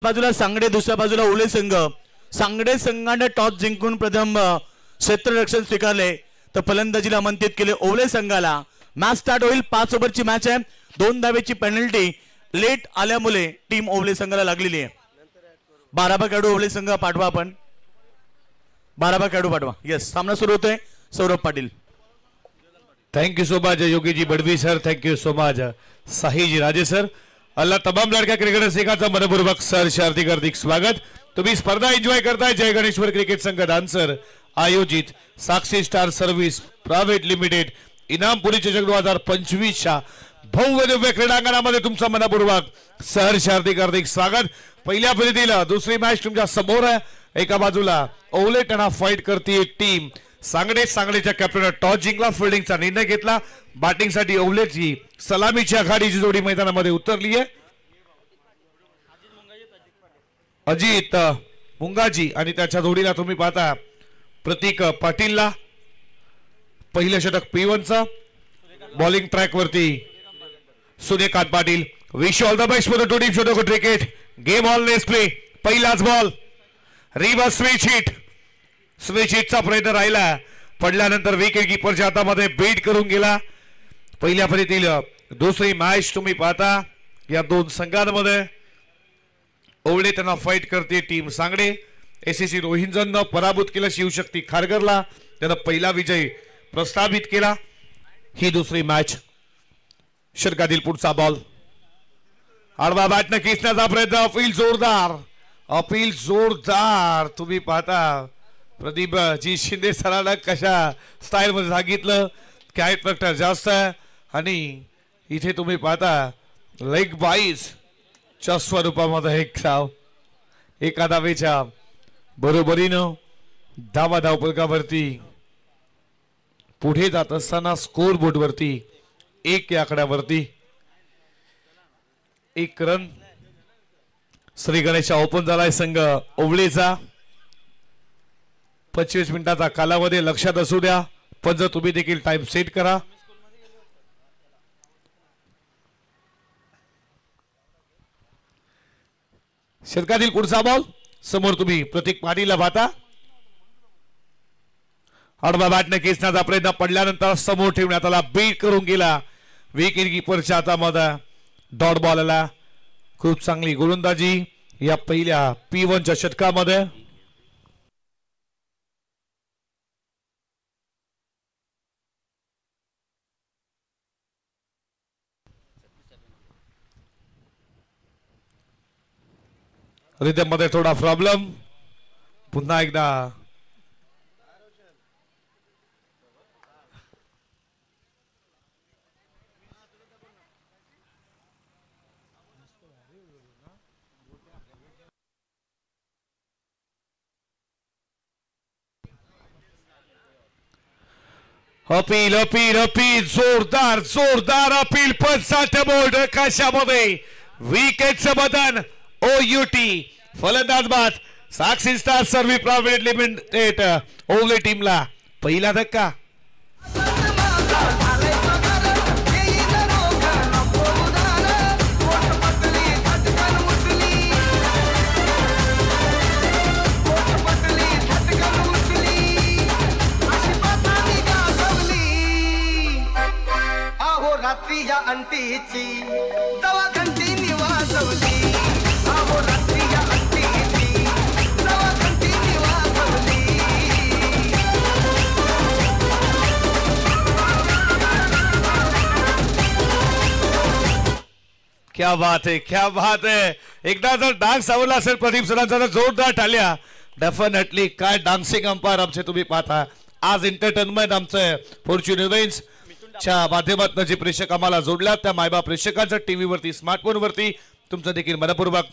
बाजूला सांगडे, दुसऱ्या बाजूला ओले संघ. सांगडे संघाने टॉस जिंकून प्रथम क्षेत्ररक्षण स्वीकारले तर फलंदाजीला आमंत्रित केले ओले संघाला. मॅच स्टार्ट होईल. 5 ओव्हरची मॅच आहे. 2 धावेची पेनल्टी लेट आल्यामुळे टीम ओले संघाला लागलेली आहे. 12 खेळाडू ओले संघ पाठवा. आपण 12 खेळाडू पाठवा. यस, सामना सुरू होतोय. Saurabh Patil. Thank you so much Yogi ji Badvi sir. Thank you so much Sahi ji Raje sir. Allah तमाम लड़का क्रिकेटर सिखाचा मनपूर्वक सर हार्दिक हार्दिक स्वागत. तुम्ही स्पर्धा एन्जॉय करताय. जय गणेश्वर क्रिकेट संघ दानसर आयोजित साक्षी स्टार सर्व्हिस प्रायव्हेट लिमिटेड इनामपुरी चषक 2025च्या भव्य दिव्य क्रीडांगणामध्ये तुमचं मनपूर्वक सर हार्दिक हार्दिक स्वागत. पहिल्या फेरीतील दुसरी मॅच तुमच्या समोर आहे. एका बाजूला ओले टणा फाइट करते टीम सांगडे. सांगडेच्या कॅप्टन टॉस जिंकला, फिल्डिंगचा निर्णय घेतला. बॅटिंगसाठी ओलेची सलामीची आघाडीची जोडी मैदानामध्ये उतरली आहे. अजित मुंगाजी आणि त्याच्या जोडीला तुम्ही पाहता प्रतीक पाटीलला. पहिलं षटक P1चा. बॉलिंग ट्रॅक वरती Suryakant Patil. Wish all the best for the two team षटक cricket game all next play. पहिलाच ball reverse switch hit. Switch हिटचा प्रयत्न राहिला, पडल्यानंतर विकेट कीपरच्या हातामध्ये बीट करून गेला. पहिल्या फेरीतील दुसरी मॅच तुम्ही पाहता. या दोन संघांमध्ये ओवळे त्यांना फाइट करते टीम सांगडे. एसीसी रोहिंजननं पराभूत केलं शिवशक्ती खारघरला. त्यानं पहिला विजय प्रस्थापित केला. ही दुसरी मॅच. षटकातील पुढचा बॉल आडवा बॅटनं खेचण्याचा प्रयत्न. अपील जोरदार, अपील जोरदार. तुम्ही पाहता प्रदीप जी शिंदे सरांना कशा स्टाईल मध्ये सांगितलं. कॅरेट फॅक्टर जास्त आहे आणि इथे तुम्ही पाहता लेग बाईज च्या स्वरूपामध्ये एक धाव. एका धावेच्या बरोबरीनं धावा धावपलकावरती पुढे जात असताना स्कोर बोर्ड वरती 1 या आकड्यावरती 1 रन. श्री गणेशा ओपन झालाय संघ ओवळेचा. 25 मिनिटाचा कालावधी लक्षात असू द्या. पंच तुम्ही देखील टाइम सेट करा. षटकातील पुढचा बॉल समोर तुम्ही प्रतीक पाटीलला पाहता. आडवा बॅटने खेचण्याचा प्रयत्न, पडल्यानंतर समोर ठेवण्यात आला, बीट करून गेला. विकेट कीपरच्या हातामध्ये डॉट बॉल आला. खूप चांगली गोलंदाजी या पहिल्या P1च्या षटकामध्ये. रिदम मध्ये थोडा प्रॉब्लेम. पुन्हा एकदा अपील अपील अपील जोरदार जोरदार अपील. 5 बोर्ड कशामध्ये विकेटचं बदन. OUT फलंदाज बाद. Sakshi star service private limited Owale टीमला पहिला धक्का. रात्री या अंटीची दवा घंटी निवासवली. रात्री या अंटीची दवा घंटी निवासवली. क्या बात है, क्या बात है. एकदा जर डान्स सावरला असेल प्रदीप सरांचा जोरदार टाळ्या. डेफिनेटली काय डान्सिंग अंपायर आमचे तुम्ही पाहता. आज एंटरटेनमेंट आमचं फॉर्च्यून इव्हेंट्स च्या माध्यमातून जे प्रेक्षक आम्हाला जोडल्यात त्या मायबा प्रेक्षकांच्या टीव्हीवरती स्मार्टफोनवरती तुमचं देखील मनपूर्वक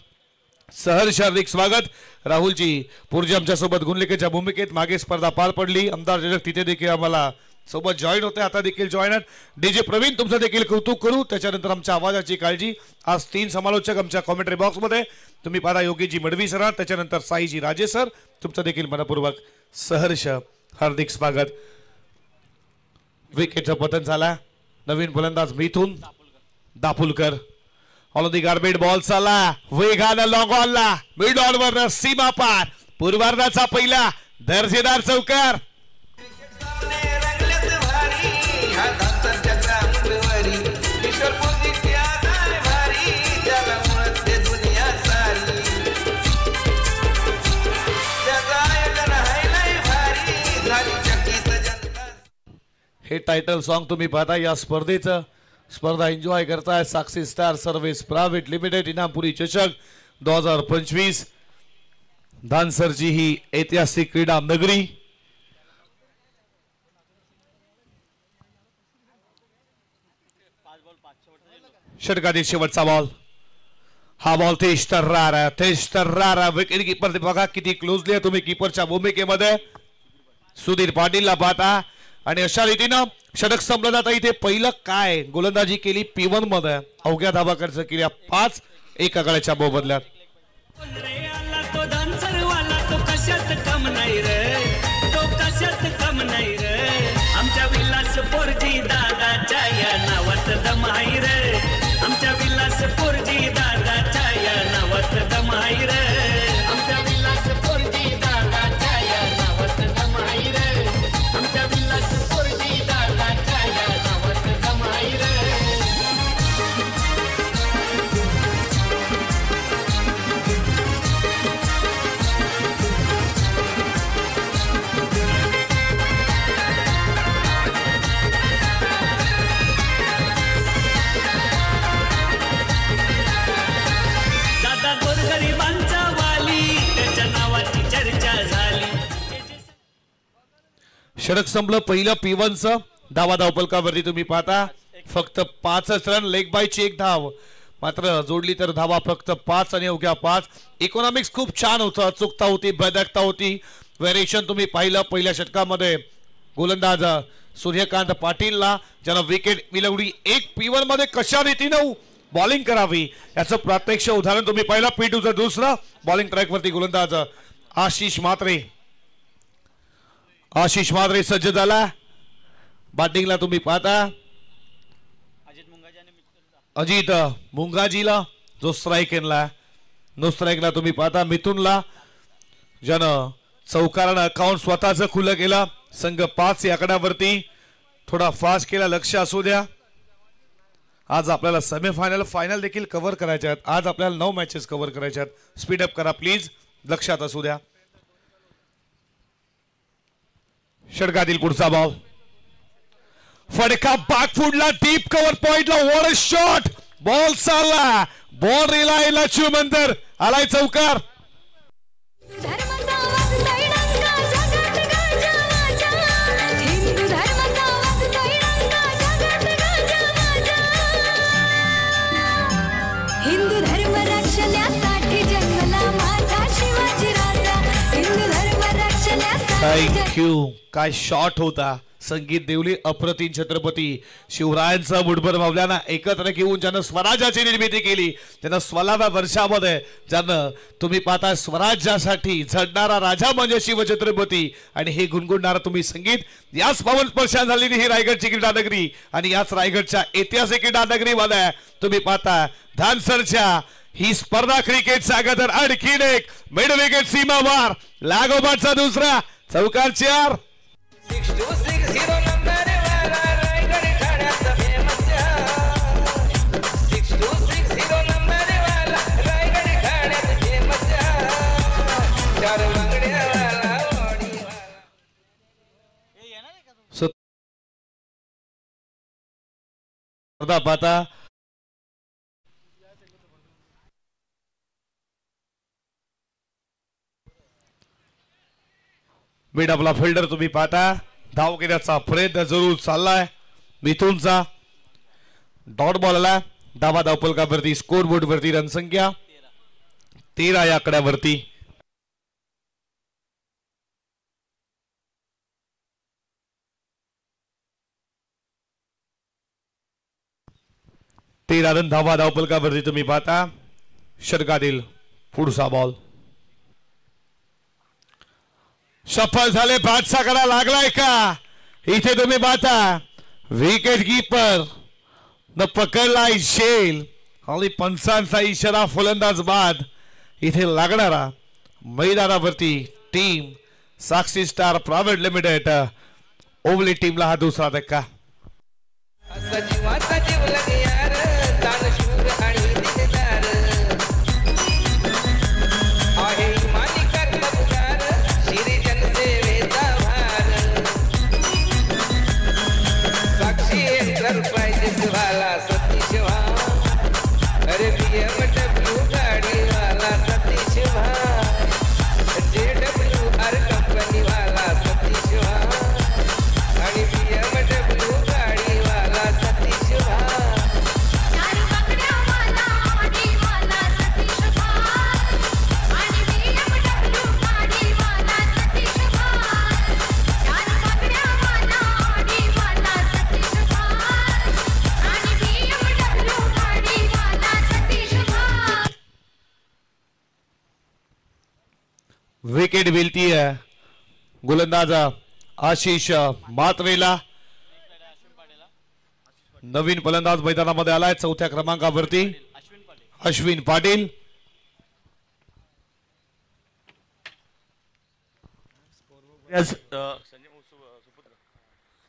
सहर्ष हार्दिक स्वागत. राहुलजी पूर्जी आमच्या सोबत गुणलेखेच्या भूमिकेत मागे स्पर्धा पार पडली. आमदार जजक तिथे देखील आम्हाला सोबत जॉईन होते, आता देखील जॉईन आहेत. डीजे प्रवीण तुमचं देखील कौतुक करू. त्याच्यानंतर आमच्या आवाजाची काळजी. आज 3 समालोचक आमच्या कॉमेंट्री बॉक्समध्ये तुम्ही पाहता. योगीजी मडवी सर, त्याच्यानंतर साईजी राजे सर, तुमचं देखील मनपूर्वक सहर्ष हार्दिक स्वागत. विकेटचं पतन झाला. नवीन फलंदाज मिथून दापुलकर. ऑन द गार्बेट बॉल चालला वेगानं लॉंग ऑनला मिड ऑन वर सीमा पार पूर्वार्धाचा पहिला दर्जेदार चौकार. हे टायटल सॉन्ग तुम्ही पाहता या स्पर्धेचं स्पर्धा एन्जॉय करताय साक्षी स्टार सर्व्हिस प्रायव्हेट लिमिटेड इनामपुरी चषक 2025. दानसरची ही ऐतिहासिक क्रीडा नगरी. षटकातील शेवटचा बॉल. हा बॉल तेज तर्रार विकेट कीपर बघा किती क्लोजली आहे तुम्ही कीपरच्या भूमिकेमध्ये. सुधीर पाटीलला पाहता आणि अशा रीतीनं षटक संपलं जातं. इथे पहिलं काय गोलंदाजी केली P1 मध्ये अवघ्या धाबा खर्च केल्या 5 एका गळ्याच्या मोबदल्यात. आमच्या विलास पोरजी दादाच्या या नावात दमाई रे. आमच्या विलास पोरजी दादाच्या या नावात दमाई रे. आमच्या विलास पोरजी दादाच्या या नावात दमाई रे. आमच्या विलास पोरजी दादाच्या या नावात दमाई रे. षटक संपलं पहिलं P1चं. धावा धावपलकावरती तुम्ही पाहता फक्त 5 रन लेग बायची 1 धाव मात्र जोडली तर धावा फक्त 5 आणि अवघ्या 5. इकॉनॉमिक्स खूप छान होतं. अचूकता होती बदकता होती. व्हेरिएशन तुम्ही पाहिलं पहिल्या षटकामध्ये गोलंदाज सूर्यकांत पाटीलला ज्यानं विकेट मिळवली. एक P1 मध्ये कशा रीतीनं बॉलिंग करावी याचं प्रत्यक्ष उदाहरण तुम्ही पाहिलं. P2चं दुसरं बॉलिंग ट्रॅकवरती गोलंदाज आशिष मात्रे सज्ज झाला. बॅटिंगला तुम्ही पाहता अजित मुंगाजीला जो स्ट्राईक केला. नो स्ट्राईकला तुम्ही पाहता मिथुनला ज्यानं चौकारानं अकाउंट स्वतःच खुलं केलं. संघ 5 या आकड्यावरती थोडा फास्ट केला. लक्ष असू द्या आज आपल्याला सेमीफायनल फायनल देखील कव्हर करायचे आहेत. आज आपल्याला 9 मॅचेस कव्हर करायचे आहेत. स्पीड अप करा प्लीज. लक्षात असू द्या. षटकातील पुढचा बॉल फडका बॅकफुटला डीप कव्हर पॉइंटला वॉट अ शॉट. बॉल चालला बॉल रिलाय लक्ष्मंदर आलाय चौकार. हिंदू धर्म रक्षण्यासाठी जन्मला माझा शिवाजी राजा. हिंदू धर्म रक्षण्यासाठी. थँक्यू. काय शॉट होता. संगीत देवली अप्रतिम छत्रपती शिवरायांचा मुठभर मावल्याना एकत्र घेऊन ज्यानं स्वराज्याची निर्मिती केली. त्यानं 16व्या वर्षामध्ये ज्यानं तुम्ही पाहता स्वराज्यासाठी झडणारा राजा म्हणजे शिवछत्रपती आणि हे गुणगुणणारा तुम्ही संगीत. याच पावन स्पर्शात झालेली ही रायगडची क्रीडा नगरी आणि याच रायगडच्या ऐतिहासिक क्रीडा नगरीमध्ये तुम्ही पाहता धानसरच्या ही स्पर्धा क्रिकेटचा गदर. आणखीन एक मिड विकेट सीमावार लागोपाठचा दुसरा चौकार 4. 6260 नंबर वाला रायगड ठाण्याचा फेमस. 6260 नंबर वाला रायगड ठाण्याचा फेमस. 4 बांगड्यावाला ओढी स्पर्धा पाहता मिड आपला फिल्डर तुम्ही पाहता धाव घेण्याचा प्रयत्न जरूर चाललाय. मिथुनचा डॉट बॉल आला. धावा धावपलकावरती स्कोर बोर्ड वरती रणसंख्या 13 या आकड्यावरती. रन धावा धावपलकावरती तुम्ही पाहता. षटकातील पुढचा बॉल सफल झाले. बॅटचा कडा लागलाय का इथे तुम्ही पाहता. विकेट कीपर न पकडलाय शेल आणि पंचांचा इशारा फलंदाज बाद इथे लागणारा मैदानावरती टीम साक्षी स्टार प्रायव्हेट लिमिटेड ओवली टीमला हा दुसरा धक्का. सजीवाचा जीव लगे यार दानशूर आणि दिलदार आहे इमानी कर्तबगार श्री जनसेवेचा भार साक्षी एंटरप्राइजेस वाला सतीश वा अरे BMW गाडी वाला सतीश वा JWR कंपनी वाला सतीश वा आणि BMW गाडी वाला सतीश वा चार बाकड्यावाला ऑडीवाला सतीश भार आणि BMW गाडीवाला सतीश भार. चार बाकड्यावाला ऑडीवाला सतीश भार आणि BMW गाडीवाला सतीश भार. विकेट मिळती है गोलंदाज आशिष मात्रेला. नवीन फलंदाज मैदानामध्ये आलाय चौथ्या क्रमांकावरती अश्विन पाटील.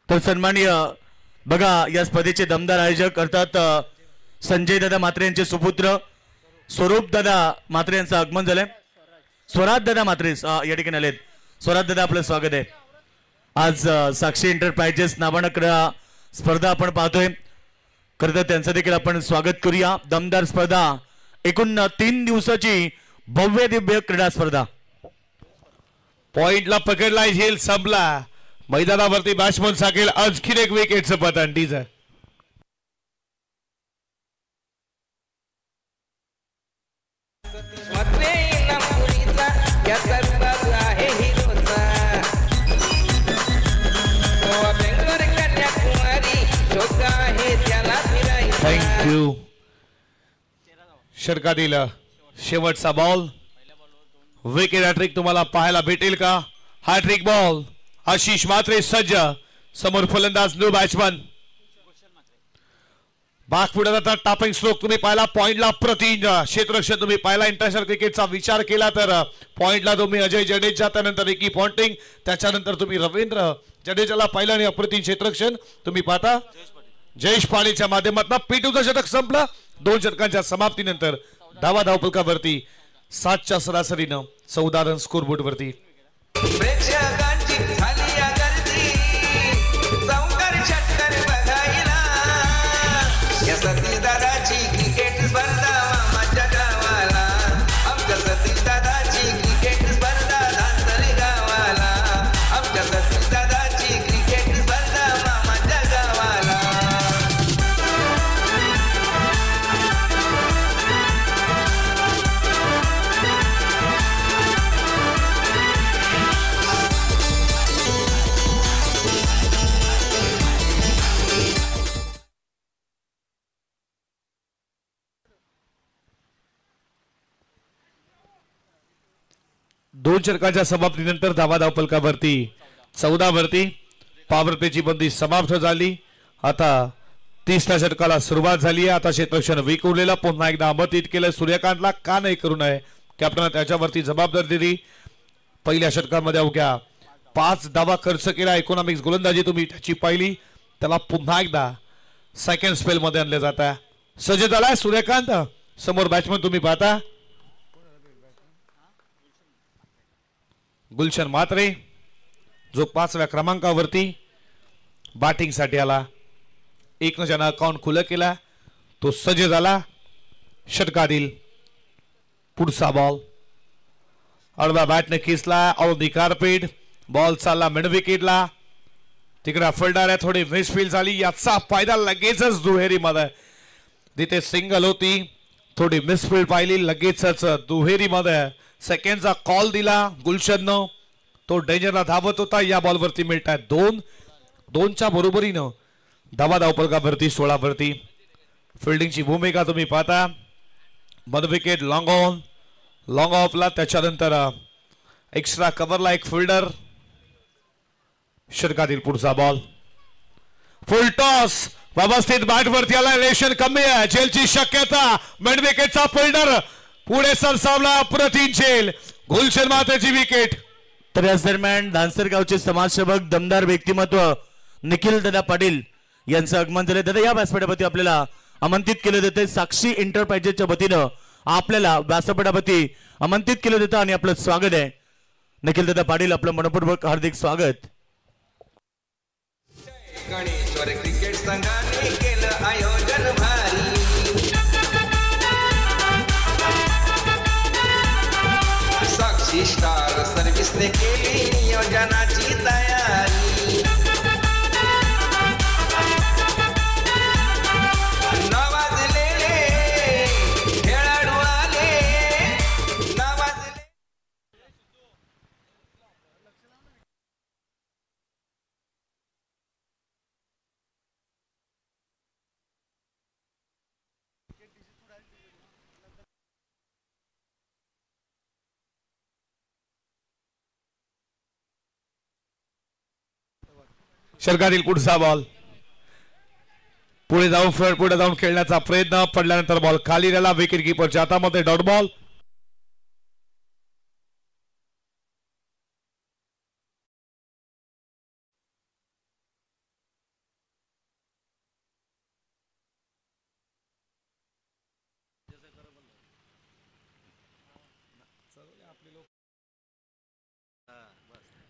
तर सन्माननीय बघा या स्पर्धेचे दमदार आयोजक अर्थात संजय दादा मात्रे यांचे सुपुत्र स्वरूप दादा मात्रे यांचं आगमन झालंय. स्वराज दादा मात्रे या ठिकाणी आलेत. स्वराज दादा आपलं स्वागत आहे. आज साक्षी एंटरप्राइजेस नावानं क्रीडा स्पर्धा आपण पाहतोय. खरं तर त्यांचं देखील आपण स्वागत करूया. दमदार स्पर्धा एकूण 3 दिवसाची भव्य दिव्य क्रीडा स्पर्धा. पॉइंटला पकडला झेल संपला. मैदानावरती बॅट्समन साकेल आणखीन एक विकेटचं पतन टीजर. मत्रे नागपुरीचा याचा रुबाब आहे हिरोचा गोवा बेंगलोर कन्याकुमारी शोक आहे त्याला फिरायचा. थँक्यू. षटकातील शेवटचा बॉल विकेट हॅट्रिक तुम्हाला पाहायला भेटेल का? हॅट्रिक बॉल आशिष मात्रे सज्ज. समोर फलंदाज न्यू बॅट्समन बाग पुढे जातात. टापिंग स्ट्रोक तुम्ही पाहिला. पॉइंटला प्रतीन क्षेत्ररक्षण तुम्ही पाहिला. इंटरनॅशनल क्रिकेटचा विचार केला तर पॉइंटला तुम्ही अजय जडेजा त्यानंतर रिकी पॉन्टिंग त्याच्यानंतर तुम्ही रवींद्र जडेजाला पाहिलं आणि अप्रतिम क्षेत्ररक्षण तुम्ही पाहता. जयेश पाणीच्या माध्यमातून P2चं षटक संपलं. 2 षटकांच्या समाप्तीनंतर धावपलकावरती 7च्या सरासरीनं 14 रन स्कोरबोर्ड वरती. प्रेक्षकांची झाली या गर्दी चौकार षटकार बघायला या सतीश दादाची क्रिकेट स्पर्धा मामाच्या गावाला आमच्या सतीश दादाची क्रिकेट स्पर्धा धांतरी गावाला आमच्या सतीश दादाची क्रिकेट स्पर्धा मामाच्या गावाला. दोन षटकांच्या समाप्तीनंतर धावपलकावरती 14 वरती पॉवर प्लेची बंदी समाप्त झाली. आता 30व्या षटकाला सुरुवात झाली आहे. आता क्षेत्ररक्षण विखुरलेला पुन्हा एकदा अमर्तीत केलं. सूर्यकांतला का नाही करू नये कॅप्टन त्याच्यावरती जबाबदारी दिली. पहिल्या षटकामध्ये अवघ्या 5 धावा खर्च केला. इकॉनॉमिक्स गोलंदाजी तुम्ही त्याची पाहिली. त्याला पुन्हा एकदा सेकंड स्पेल मध्ये आणले जात आहे. सज्ज झालाय सूर्यकांत. समोर बॅट्समन तुम्ही पाहता गुलशन मात्रे जो 5व्या क्रमांकावरती बॅटिंग साठी आला. एक ज्यानं अकाउंट खुलं केला तो सज्ज झाला. षटकातील पुढचा बॉल आडव्या बॅटने खेचला. ऑन दी कार्पेट बॉल चालला मिड विकेटला. तिकडे फलंदाज आहे थोडी मिसफील्ड झाली. याचा फायदा लगेचच दुहेरी मध्ये. तिथे सिंगल होती थोडी मिसफील्ड पाहिली. लगेचच दुहेरी मध्ये सेकंडचा कॉल दिला गुलशननं. तो डेंजरला धावत होता. या बॉलवरती मिळत आहे 2-2च्या बरोबरीनं धावपलकावरती 16 वरती. फिल्डिंगची भूमिका तुम्ही पाहता. मध विकेट लॉंग ऑन लॉंग ऑफला. त्याच्यानंतर एक्स्ट्रा कव्हरला एक फिल्डर. षटकातील पुढचा बॉल फुल टॉस व्यवस्थित बॅट वरती आला इलेक्शन कमी आहे झेलची शक्यता मिड विकेटचा फिल्डर पुढे सरसावला अप्रतिम झेल गुलशन मातेची विकेट. तर याच दरम्यान धानसर गावचे समाजसेवक दमदार व्यक्तिमत्व निखिल दादा पाटील यांचं आगमन झाले. दादा या व्यासपीठावरती आपल्याला आमंत्रित केलं जाते. साक्षी एंटरप्राइजेसच्या वतीनं आपल्याला व्यासपीठावरती आमंत्रित केलं जातं आणि आपलं स्वागत आहे. निखिल दादा पाटील आपलं मनपूर्वक हार्दिक स्वागत. गणेश्वर क्रिकेट संघाने केलं आयोजन भारी साक्षी स्टार सर्व्हिसने केली नियोजनाची तयारी नावाजलेले खेळाडू आले नावाजले. षटकातील पुढचा बॉल पुढे जाऊन खेळण्याचा प्रयत्न पडल्यानंतर बॉल खाली गेला. विकेट किपरच्या हातामध्ये डॉट बॉल.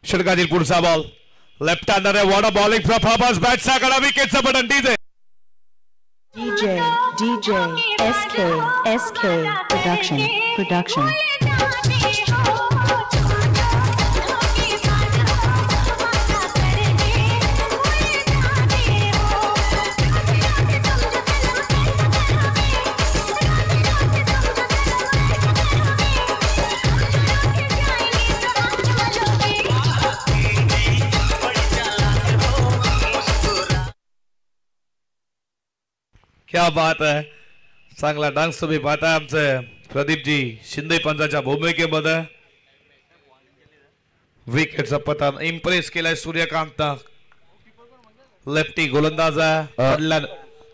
षटकातील पुढचा बॉल लेफ्ट हँडर आहे. वॉट अ बॉलिंग परफॉर्मन्स बॅटचा कडा विकेटचं बटन डीजे SK production. क्या बात है. चांगला डान्स तुम्ही पाहताय आमचे प्रदीपजी शिंदे पंचाच्या भूमिकेमध्ये. विकेटचा पतन इम्प्रेस केलाय सूर्यकांत लेफ्टी गोलंदाज आहे.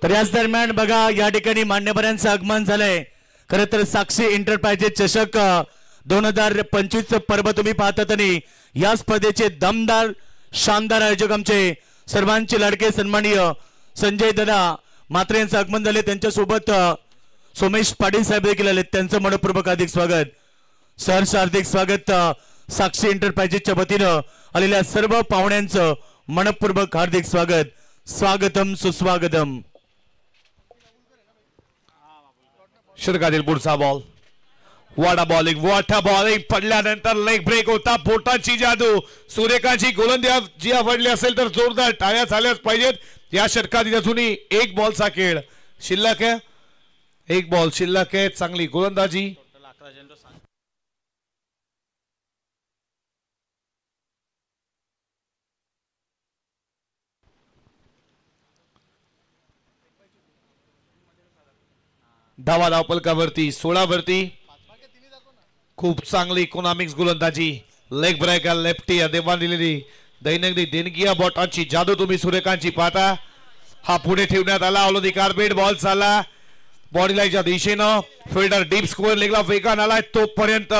तर याच दरम्यान बघा या ठिकाणी मान्यवरांचं आगमन झालंय. खरं तर साक्षी एंटरप्राइजेस चषक 2025 पर्व तुम्ही पाहतात आणि या स्पर्धेचे दमदार शानदार आयोजक आमचे सर्वांचे लाडके सन्माननीय संजय दादा मात्रे यांचं आगमन झाले. त्यांच्यासोबत सोमेश पाटील साहेब देखील आले. त्यांचं मनपूर्वक हार्दिक स्वागत. सहर्ष हार्दिक स्वागत. साक्षी एंटरप्राइजेसच्या वतीनं आलेल्या सर्व पाहुण्यांचं मनपूर्वक हार्दिक स्वागत. स्वागतम सुस्वागतम. षटकातील पुढचा बॉल वॉट अ बॉलिंग पडल्यानंतर लेग ब्रेक होता. बोटाची जादू सूर्यकांतची गोलंदाजी आवडली असेल तर जोरदार टाळ्या झाल्याच पाहिजेत. या षटकात अजूनही एक बॉलचा खेळ शिल्लक आहे. एक बॉल शिल्लक आहे. चांगली गोलंदाजी. धावा धावपलकावरती 16 वरती खूप चांगली इकॉनॉमिक्स गोलंदाजी. लेग ब्रेक लेफ्टी देवान दिलेली दैनंदिन देणगी बॉटांची जादू तुम्ही सूर्यकांतची पाहता. हा पुढे ठेवण्यात आला. ऑल दी कार्पेट बॉल चालला बॉडी लाईनच्या दिशेनं. फिल्डर डीप स्कोअर लेगला वेगान आलाय. तोपर्यंत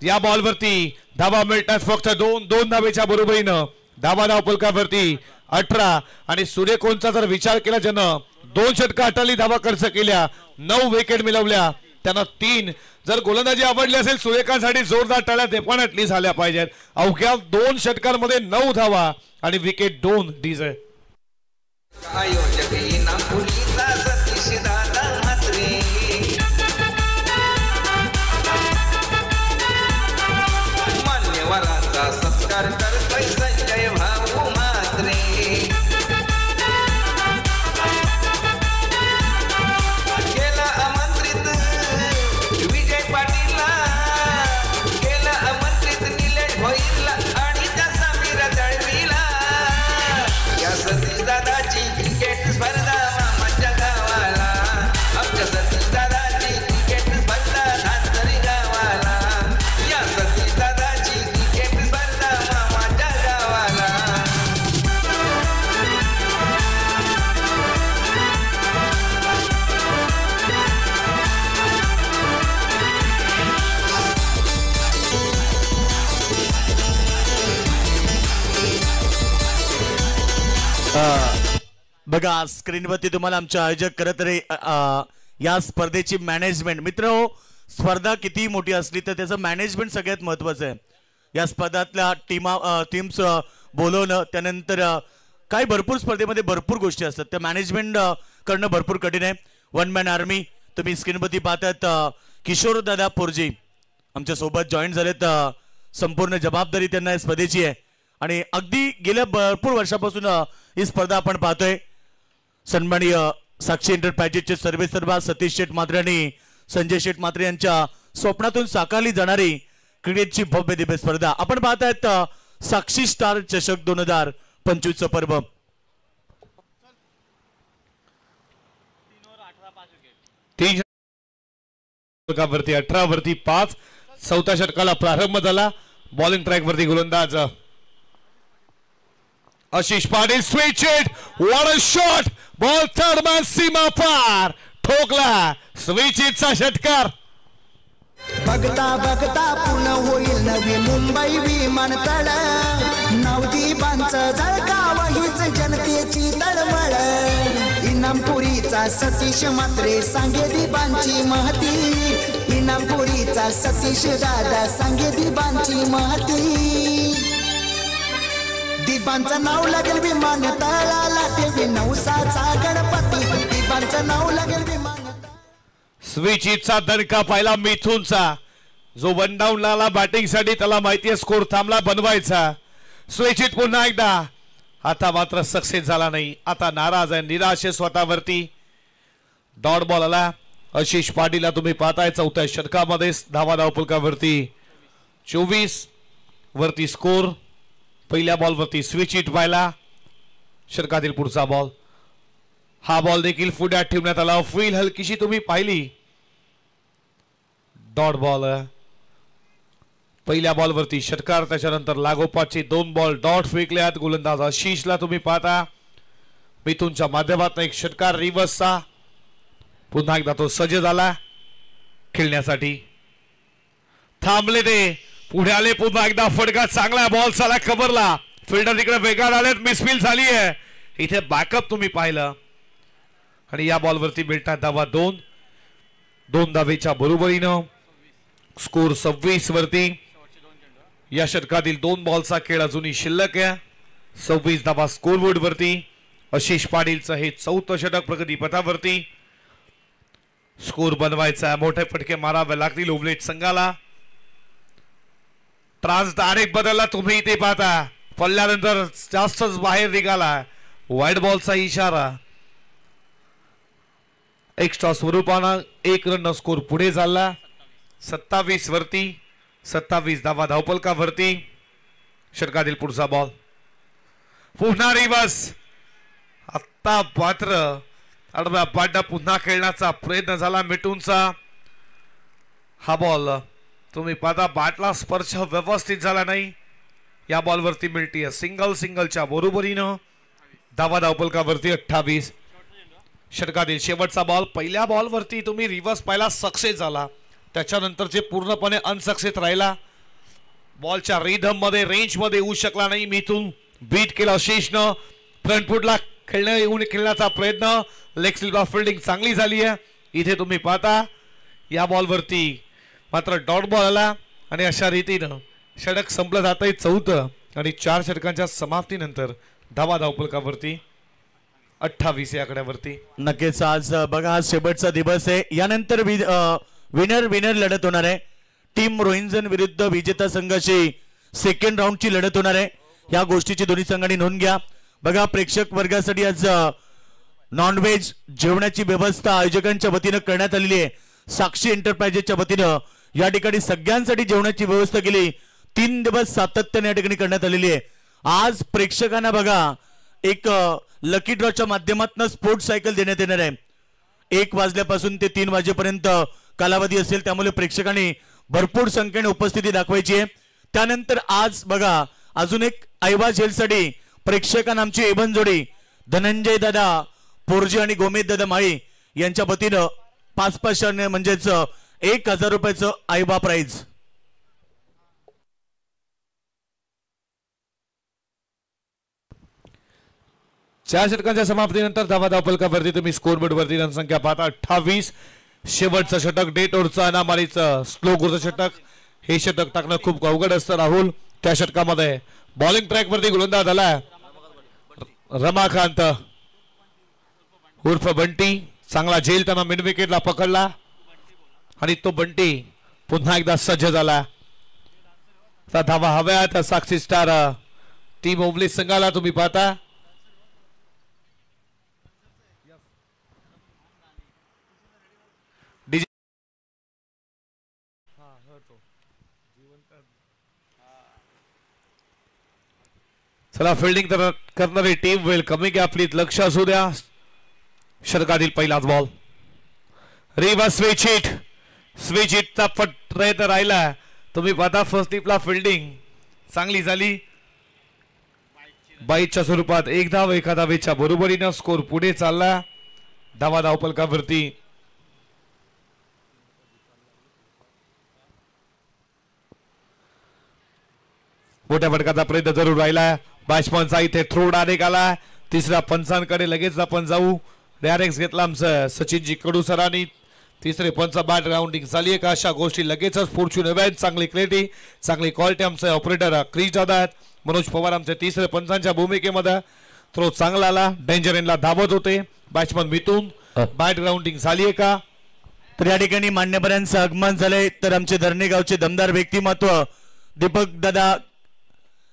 या बॉलवरती धावा मिळतात फक्त दोन धावेच्या बरोबरीनं. धावा धावपलकावरती 18 आणि सूर्यकांतचा जर विचार केला ज्यानं 2 षटका अटाली धावा खर्च केल्या 9 विकेट मिळवल्या त्यांना 3. जर गोलंदाजी आवडली असेल सूर्यकांतसाठी जोरदार टाळ्या ते पण ॲटलीस्ट झाल्या पाहिजेत. अवघ्या 2 षटकांमध्ये 9 धावा आणि विकेट 2 डीजे. आयोजक नागपुरीचा सतीश दादा म्हात्रे मान्यवरांचा सत्कार करतोय संजय भाऊ म्हात्रे. केला आमंत्रित विजय पाटीलला केला आमंत्रित निलेश भोईरला आणि त्या समीर दळवीला. या सतीश दादाची क्रिकेट स्पर्धा बघा स्क्रीनवरती तुम्हाला आमचे आयोजक करत रे या स्पर्धेची मॅनेजमेंट. मित्र स्पर्धा किती मोठी असली तर त्याचं मॅनेजमेंट सगळ्यात महत्वाचं आहे. या स्पर्धातल्या टीम्स बोलवणं त्यानंतर काही भरपूर स्पर्धेमध्ये भरपूर गोष्टी असतात त्या मॅनेजमेंट करणं भरपूर कठीण आहे. वन मॅन आर्मी तुम्ही स्क्रीनवरती पाहतात किशोर दादा पोरजी आमच्या सोबत जॉईन झालेत. संपूर्ण जबाबदारी त्यांना या स्पर्धेची आहे आणि अगदी गेल्या भरपूर वर्षापासून ही स्पर्धा आपण पाहतोय. सन्माननीय साक्षी एंटरप्राइजेसचे सर्वेसर्वा सतीश शेठ मात्रे आणि संजय शेठ मात्रे यांच्या स्वप्नातून साकारली जाणारी क्रिकेटची भव्य दिव्य स्पर्धा आपण पाहतायत. साक्षी स्टार चषक 2025 पर्व. वरती 18 वरती 5 चौथ्या षटकाला प्रारंभ झाला. बॉलिंग ट्रॅक वरती गोलंदाज Ashish Patil switch hit what a shot ball third man सीमा पार ठोकला स्विच इटचा षटकार. बघता बघता पुन्हा होईल नवी मुंबई विमानतळ नवदीपांचं जळगाव हीच जनतेची तळमळ इनामपुरीचा सतीश मात्रे सांगे दीपांची महती इनामपुरीचा सतीश दादा सांगे दीपांची महती दीपांचं नाव लागेल विमानतळाला ठेवी नवसाचा गणपती दीपांचं नाव लागेल विमान. स्विच इटचा दणका पाहिला मिथूनचा जो वन डाऊन आला बॅटिंग साठी त्याला माहिती आहे स्कोर थांबला बनवायचा. स्विच इट पुन्हा एकदा आता मात्र सक्सेस झाला नाही. आता नाराज आहे निराश आहे स्वतःवरती. डॉट बॉल आला आशिष पाटीलला तुम्ही पाहताय चौथ्या षटकामध्ये धावपलकावरती 24 वरती स्कोर. पहिल्या बॉल वरती स्विच इट पाहिला षटकातील पुढचा बॉल हा बॉल देखील पुढ्यात ठेवण्यात आला. फील हलकीशी तुम्ही पाहिली. डॉट बॉल पहिल्या बॉल वरती षटकार त्याच्यानंतर लागोपाठचे 2 बॉल डॉट फेकल्यात. गोलंदाज आशिषला तुम्ही पाहता मिथूनच्या माध्यमातून एक षटकार रिव्हर्सचा. पुन्हा एकदा तो सज्ज झाला खेळण्यासाठी. थांबले ते पुढे आले पुन्हा एकदा फटका चांगला बॉल झाला कव्हरला. फिल्डर तिकडे वेगार आलेत मिसफील झाली आहे. इथे बॅकअप तुम्ही पाहिलं आणि या बॉल वरती मिळतात धावा 2 धावेच्या बरोबरीनं स्कोर 26 वरती. या षटकातील 2 बॉलचा खेळ अजूनही शिल्लक आहे. 26 धावा स्कोर बोर्ड वरती. आशिष पाटीलचं हे 4थं षटक प्रगतीपथावरती. स्कोर बनवायचा मोठे फटके मारावे लागतील ओव्हलेट संघाला. ट्रान्स डायरेक्ट बदलला तुम्ही इथे पाहता पडल्यानंतर जास्तच बाहेर निघाला. व्हाईट बॉलचा इशारा. एक्स्ट्रा स्वरूपानं 1 रन स्कोर पुढे झाला 27 वरती. 27 धावा धावपलकावरती. षटकातील पुढचा बॉल पुन्हा रिवर्स. आता मात्र आडव्या पाड्या पुन्हा खेळण्याचा प्रयत्न झाला मिटूनचा. हा बॉल तुम्ही पाहता बॅटला स्पर्श व्यवस्थित झाला नाही. या बॉल वरती मिळते सिंगलच्या बरोबरीनं धावा धावपलकावरती 28. षटकातील शेवटचा बॉल पहिल्या बॉल वरती तुम्ही रिव्हर्स पाहिला सक्सेस झाला त्याच्यानंतरचे पूर्णपणे अनसक्सेस राहिला. बॉलच्या रिदम मध्ये रेंज मध्ये येऊ शकला नाही. मिथून बीट केला आशिषनं. फ्रंट फुटला खेळण्याचा प्रयत्न लेग स्लिपला फिल्डिंग चांगली झाली आहे. इथे तुम्ही पाहता या बॉल वरती मात्र डॉट बॉल आला आणि अशा रीतीनं षटक संपलं जात आहे 4थं आणि 4 षटकांच्या समाप्तीनंतर धावा धावपलकावरती 28 या आकड्यावरती. नक्कीच आज बघा हा शेवटचा दिवस आहे. यानंतर विनर लढत होणार आहे. टीम रोहिंजन विरुद्ध विजेता संघाची सेकंड राऊंडची लढत होणार आहे. या गोष्टीची दोन्ही संघांनी नोंद घ्या. बघा प्रेक्षक वर्गासाठी आज नॉनव्हेज जेवणाची व्यवस्था आयोजकांच्या वतीनं करण्यात आलेली आहे. साक्षी एंटरप्राइजेसच्या वतीनं या ठिकाणी सगळ्यांसाठी जेवणाची व्यवस्था केली. 3 दिवस सातत्याने या ठिकाणी करण्यात आलेली आहे. आज प्रेक्षकांना बघा एक लकी ड्रॉच्या माध्यमातून स्पोर्ट्स सायकल देण्यात येणार आहे. 1 वाजल्यापासून ते 3 वाजेपर्यंत कालावधी असेल त्यामुळे प्रेक्षकांनी भरपूर संख्येने उपस्थिती दाखवायची आहे. त्यानंतर आज बघा अजून एक ऐवा झेलसाठी प्रेक्षकांना आमची एबन जोडी धनंजय दादा पोरजी आणि गोमेद दादा माळी यांच्या वतीनं 5 म्हणजेच 1000 रुपयाचं आईबा प्राइज. 4 षटकांच्या समाप्तीनंतर धावा फलकावरती तुम्ही स्कोर बोर्ड वरती रणसंख्या पाहता 28. शेवटचं षटक डेट ओव्हरचं अनामारीचं स्लो गुरचं षटक. हे षटक टाकणं खूप अवघड असतं राहुल. त्या षटकामध्ये बॉलिंग ट्रॅक वरती गोलंदाज आला रमाकांत उर्फ बंटी. चांगला झेल त्यांना मिड विकेटला पकडला आणि तो बंटी पुन्हा एकदा सज्ज झाला. धावा हव्यात साक्षी स्टार टीम ओवली संघाला तुम्ही पाहता. चला फिल्डिंग करणारी टीम वेल कमी की आपली लक्ष असू द्या. षटकातील पहिलाच बॉल रिव्हर्स स्विच हिटचा प्रयत्न राहिला. तुम्ही पाहता फर्स्ट टीपला फिल्डिंग चांगली झाली. बाईच्या स्वरूपात एक धाव एका धावेच्या बरोबरीनं स्कोर पुढे चालला. धावा फलकावरती मोठ्या फटकाचा प्रयत्न जरूर राहिला. बॅट्समनचा इथे थ्रो डायरेक्ट आला. तिसऱ्या पंचांकडे लगेच आपण जाऊ. डायरेक्ट घेतला आमचं सचिनजी कडू सरांनी. तिसरे पंच बॅट ग्राउंडिंग झाली आहे का अशा गोष्टी लगेचच पुढची नव्यात. चांगली क्लॅरिटी चांगली क्वालिटी आमचे ऑपरेटर क्रीज जात आहेत. मनोज पवार आमचे तिसरे पंचांच्या भूमिकेमध्ये. थ्रो चांगला आला. डेंजर एंडला धावत होते बॅट्समन मिथून. बॅट ग्राउंडिंग झाली आहे का. तर या ठिकाणी मान्यवरांचं आगमन झालंय. तर आमचे धरणे गावचे दमदार व्यक्तिमत्व दीपक दादा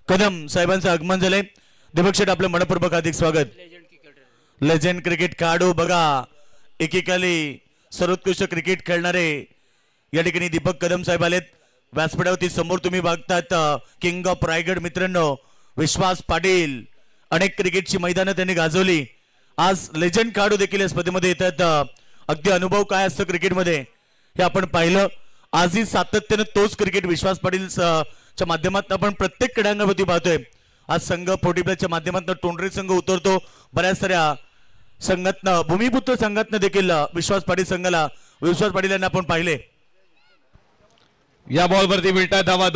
कदम साहेबांचं आगमन झालंय. दीपक शेठ आपलं मनपूर्वक हार्दिक स्वागत. लेजेंड क्रिकेट खेळाडू बघा एकेकाली सर्वोत्कृष्ट क्रिकेट खेळणारे या ठिकाणी दीपक कदम साहेब आलेत. व्यासपीठावरती समोर तुम्ही बघतात किंग ऑफ रायगड मित्रांनो विश्वास पाटील. अनेक क्रिकेटची मैदानं त्यांनी गाजवली. आज लेजंड खेळाडू देखील या स्पर्धेमध्ये येतात. अगदी अनुभव काय असतं क्रिकेटमध्ये हे आपण पाहिलं. आजही सातत्यानं तोच क्रिकेट विश्वास पाटील च्या माध्यमातून आपण प्रत्येक क्रीडांगणावरती पाहतोय. आज संघ 40+ माध्यमातून टोंडरे संघ उतरतो. बऱ्याच साऱ्या संघातनं भूमिपुत्र संघातनं देखील विश्वास पाटील यांना आपण पाहिले. या बॉलवरती मिळतात धावा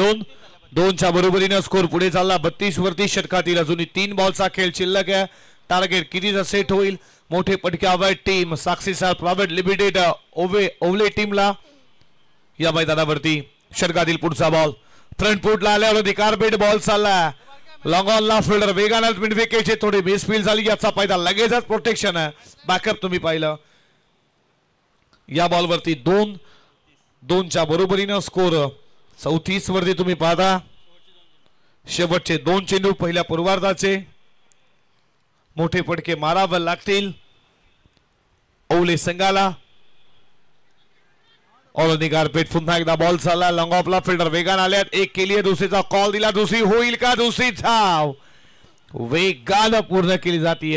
2च्या बरोबरीनं स्कोर पुढे चालला. 32 वरती षटकातील अजूनही 3 बॉलचा खेळ शिल्लक आहे. टार्गेट कितीचा सेट होईल. मोठे पटके हवाय टीम साक्षी स्टार प्रायव्हेट लिमिटेड ओवले टीमला. या मैदानावरती षटकातील पुढचा बॉल फ्रंट फुटला आल्यावर कार्पेट बॉल चालला. लॉंग ऑन ला फिल्डर वेगाने मिड विकेटचे थोडी मिसफील झाली. याचा फायदा लगेचच प्रोटेक्शन बॅकअप तुम्ही पाहिलं. या बॉलवरती 2च्या बरोबरीनं स्कोर 34 वरती तुम्ही पाहता. शेवटचे 2 चेंडू पहिल्या पूर्वार्धाचे. मोठे फटके मारावे लागतील ओवले संघाला. ऑलरेडी कार्पेट पुन्हा एकदा बॉल चालला. लॉंग ऑफला फिल्डर वेगान आल्यात. एक केली दुसरीचा कॉल दिला. दुसरी होईल का. दुसरी धाव वेगानं पूर्ण केली जाते.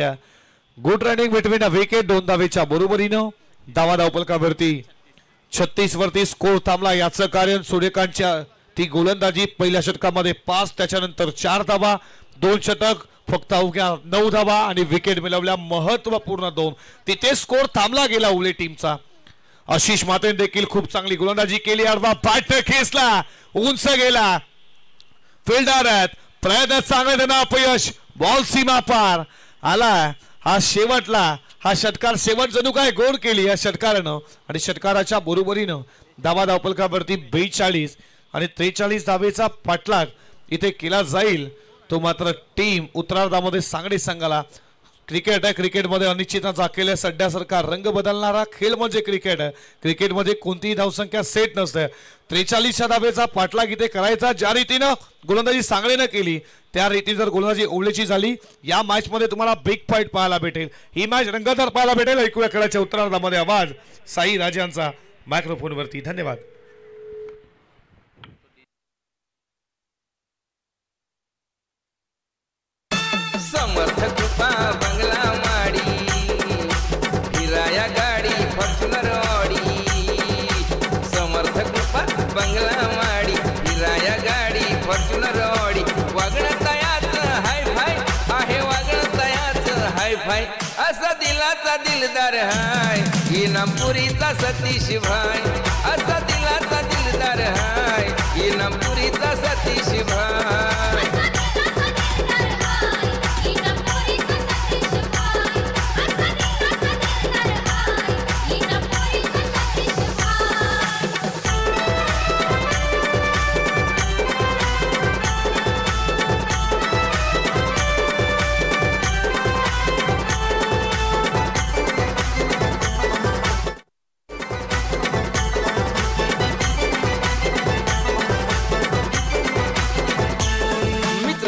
Good running between a wicket. 2 धावेच्या बरोबरीनं धावा फलकावरती 36 वरती स्कोर थांबला. याचं कारण सूर्यकांतच्या ती गोलंदाजी. पहिल्या षटकामध्ये 5 त्याच्यानंतर 4 धावा. 2 षटक फक्त अवघ्या 9 धावा आणि विकेट मिळवल्या महत्वपूर्ण 2. तिथे स्कोर थांबला गेला ओवले टीमचा. आशिष मातेने देखील खूप चांगली गोलंदाजी केली. अडवा बॅट खेचला उंच गेला. फिल्डर आहेत प्रयत्न चांगले त्यांना अपयश. बॉल सीमा पार आला. हा षटकार शेवट जणू काय गोल केली या षटकारानं. आणि षटकाराच्या बरोबरीनं धावा फलकावरती 42 आणि 43 धावेचा पाठलाग इथे केला जाईल. तो मात्र टीम उत्तरार्धामध्ये सांगली संघाला. क्रिकेट आहे. क्रिकेटमध्ये अनिश्चितता केल्या सड्यासारखा रंग बदलणारा खेळ म्हणजे क्रिकेट आहे. क्रिकेटमध्ये कोणतीही धावसंख्या सेट नसते. 43च्या धावेचा पाठलाग इथे करायचा. ज्या रीतीनं गोलंदाजी सांगलीनं केली त्या रीती जर गोलंदाजी ओवलेची झाली या मॅच मध्ये तुम्हाला बिग फाईट पाहायला भेटेल. ही मॅच रंगतदार पाहायला भेटेल. ऐकूया खेळाच्या उत्तरार्धामध्ये आवाज साई राजांचा मायक्रोफोन वरती. धन्यवाद. समर्थ कृपा बंगला माडी फिराया गाडी फॉर्च्युनर ऑडी. समर्थ कृपा बंगला माडी फिराया गाडी फॉर्च्युनर ऑडी. वागणं तयाच हाय फाय आहे. वागणं तयाच हाय फाय असा दिलाचा दिलदार हाय. इनामपुरीचा सतीश भाई असा दिलाचा दिलदार हाय. इनामपुरीचा सतीश भाई.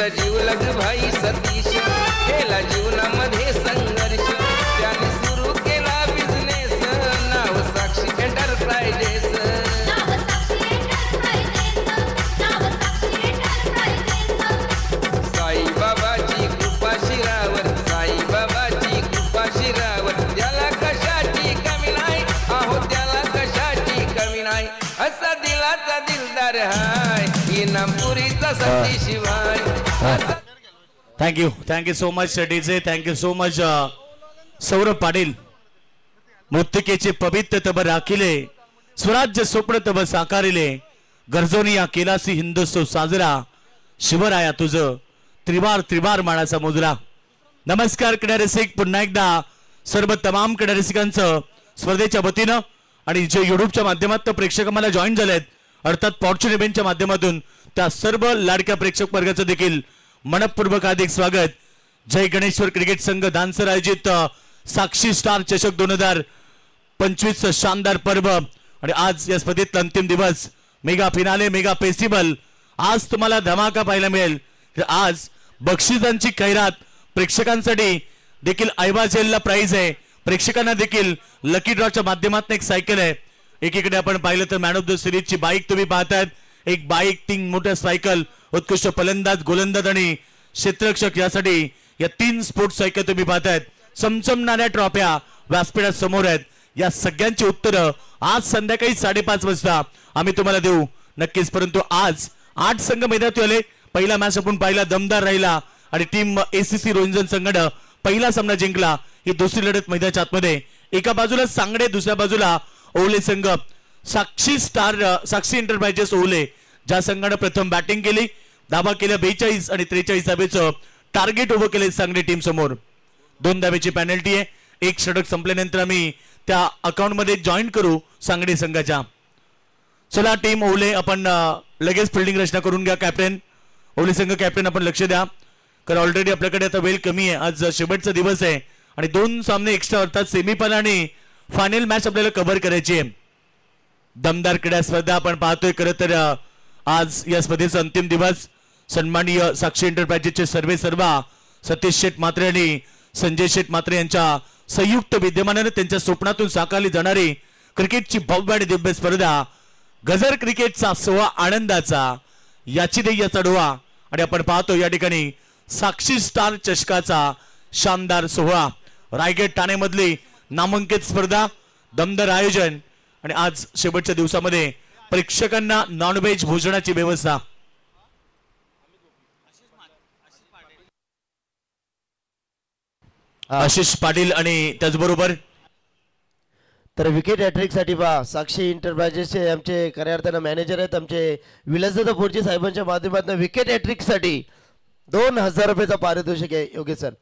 तुझा जीव लग भाई सतीश केला जीवनामध्ये संघर्ष त्याने सुरू केला बिझनेस नाव साक्षी एंटरप्राइजेस साईबाबाची कृपा शिरावर साईबाबाची कृपा शिरावर त्याला कशाची कमी नाही आहो त्याला कशाची कमी नाही असा दिलाचा दिलदार हाय इनामपुरीचा सती शिवाय thank you so much DJ thank you so much Saurabh Patil मृत्तिकेचे पवित्र तब राखिले स्वराज्य स्वप्न तब साकारिले गरजोनिया केलासी हिंदुत्सव साजरा शिवराया तुझ त्रिवार मानाचा मुजरा. नमस्कार क्रीडा रसिक पुन्हा एकदा सर्व तमाम क्रीडा रसिकांचं स्पर्धेच्या वतीनं आणि जे युट्यूबच्या माध्यमातून प्रेक्षक मला जॉईन झालेत अर्थात फॉर्च्यून इव्हेंटच्या माध्यमातून त्या सर्व लाडक्या प्रेक्षक वर्गाचं देखील मनपूर्वक हार्दिक स्वागत. जय गणेश्वर क्रिकेट संघ दानसर आयोजित साक्षी स्टार चषक 2025 शानदार पर्व आणि आज या स्पर्धेतला अंतिम दिवस मेगा फिनाले मेगा फेस्टिवल. आज तुम्हाला धमाका पाहायला मिळेल. आज बक्षिसांची खैरात प्रेक्षकांसाठी देखील ऐवाजेलला प्राइज आहे. प्रेक्षकांना देखील लकी ड्रॉच्या माध्यमातून एक सायकल आहे. एकीकडे आपण पाहिलं तर मॅन ऑफ द सिरीजची बाईक तुम्ही पाहतायत. एक बाईक 3 मोठ्या सायकल उत्कृष्ट फलंदाज गोलंदाज आणि क्षेत्ररक्षक यासाठी या 3 स्पोर्ट्स सायकल तुम्ही पाहतायत. चमचमणाऱ्या ट्रॉफ्या व्यासपीठात समोर आहेत. या सगळ्यांची उत्तरं आज संध्याकाळी 5:30 वाजता आम्ही तुम्हाला देऊ नक्कीच. परंतु आज 8 संघ मैदानात आले. पहिला मॅच आपण पाहिला दमदार राहिला आणि टीम एसीसी रोहिंजन संघानं पहिला सामना जिंकला. ही दुसरी लढत मैदानाच्या आतमध्ये एका बाजूला सांगडे दुसऱ्या बाजूला ओवले संघ. साक्षी एंटरप्राइजेस ओवले ज्या संघानं प्रथम बॅटिंग केली धाबा केल्या 42 आणि 43 धाब्याचं टार्गेट उभं केले सांगडे टीम समोर. 2 धाब्याची पेनल्टी आहे. एक षटक संपल्यानंतर आम्ही त्या अकाउंट मध्ये जॉईन करू सांगडे संघाच्या. चला टीम ओवले आपण लगेच फिल्डिंग रचना करून घ्या. कॅप्टन ओवले संघ कॅप्टन आपण लक्ष द्या कारण ऑलरेडी आपल्याकडे आता वेळ कमी आहे. आज शेवटचा दिवस आहे आणि 2 सामने एक्स्ट्रा अर्थात सेमीफायनल आणि फायनल मॅच आपल्याला कव्हर करायची आहे. दमदार क्रीडा स्पर्धा आपण पाहतोय. खरं तर आज या स्पर्धेचा अंतिम दिवस. सन्माननीय साक्षी एंटरप्राइजेसचे सर्वा सतीश शेठ म्हात्रे आणि संजय शेठ म्हात्रे यांच्या संयुक्त विद्यमानाने त्यांच्या स्वप्नातून साकारली जाणारी क्रिकेटची भव्य आणि दिव्य स्पर्धा गजर क्रिकेटचा सोहळा आनंदाचा याची ध्येयाचा डोळा आणि आपण पाहतो या ठिकाणी साक्षी स्टार चषकाचा शानदार सोहळा. रायगड ठाणेमधली नामांकित स्पर्धा दमदार आयोजन आणि आज शेवटच्या दिवसामध्ये प्रेक्षकांना नॉनव्हेज भोजनाची व्यवस्था. आशिष पाटील आणि त्याचबरोबर तर विकेट हॅट्रिक साठी पहा साक्षी एंटरप्राइजेसचे आमचे खऱ्या अर्थानं मॅनेजर आहेत आमचे विलासदादा पोरजी साहेबांच्या माध्यमातून विकेट हॅट्रिक साठी 2000 रुपयाचा पारितोषिक आहे. योगेश सर.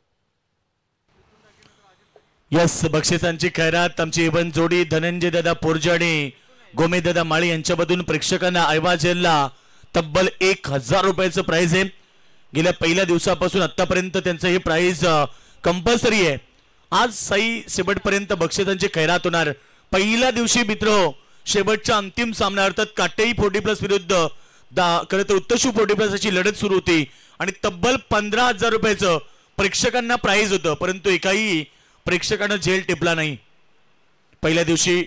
यस बक्षिसांची खैरात आमची इव्हन जोडी धनंजय दादा पोरजे आणि गोमे दादा माळी यांच्यामधून प्रेक्षकांना ऐवाजेलला तब्बल 1000 रुपयाचं प्राइज आहे. गेल्या पहिल्या दिवसापासून आतापर्यंत त्यांचं हे प्राइज कंपल्सरी आहे. आज साई शेवटपर्यंत बक्षिसांची खैरात होणार. पहिल्या दिवशी मित्र शेवटच्या अंतिम सामना अर्थात काटेई 40+ विरुद्ध खरं तर उत्तरशू 40+ अशी लढत सुरू होती आणि तब्बल 15,000 रुपयाचं प्रेक्षकांना प्राइज होतं. परंतु एकाही प्रेक्षकांना झेल टिपला नाही. पहिल्या दिवशी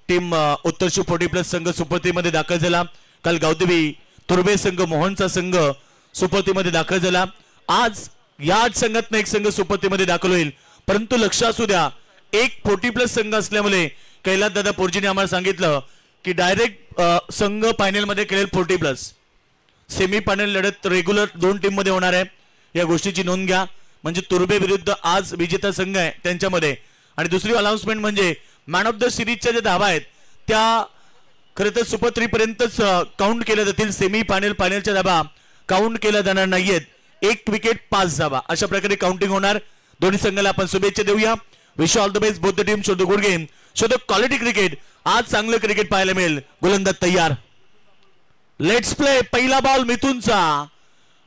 टीम उत्तरशू 40+ संघ सुपरतीमध्ये दाखल झाला. काल गावदेवी तुर्बे संघ मोहनचा संघ सुपरतीमध्ये दाखल झाला. आज या संघातनं एक संघ सुपरतीमध्ये दाखल होईल. परंतु लक्ष असू द्या एक 40+ संघ असल्यामुळे कैलास दादा पोरजीने आम्हाला सांगितलं की डायरेक्ट संघ फायनल मध्ये खेळेल 40+. सेमी फायनल लढत रेग्युलर 2 टीम मध्ये होणार आहे. या गोष्टीची नोंद घ्या. म्हणजे तुर्बे विरुद्ध आज विजेता संघ आहे त्यांच्यामध्ये. आणि दुसरी अनाउन्समेंट म्हणजे मॅन ऑफ द सिरीजच्या ज्या धावा आहेत त्या खरं तर सुपर 3 पर्यंतच काउंट केल्या जातील. सेमी फायनल फायनलच्या धावा काउंट केल्या जाणार नाहीयेत. 1 विकेट 5 धावा अशा प्रकारे काउंटिंग होणार. दोन्ही संघाला आपण शुभेच्छा देऊया. Wish all the best both the team. Show the good game show the quality cricket. आज चांगलं क्रिकेट पाहायला मिळेल. गोलंदाज तयार. Let's play. पहिला बॉल मिथुनचा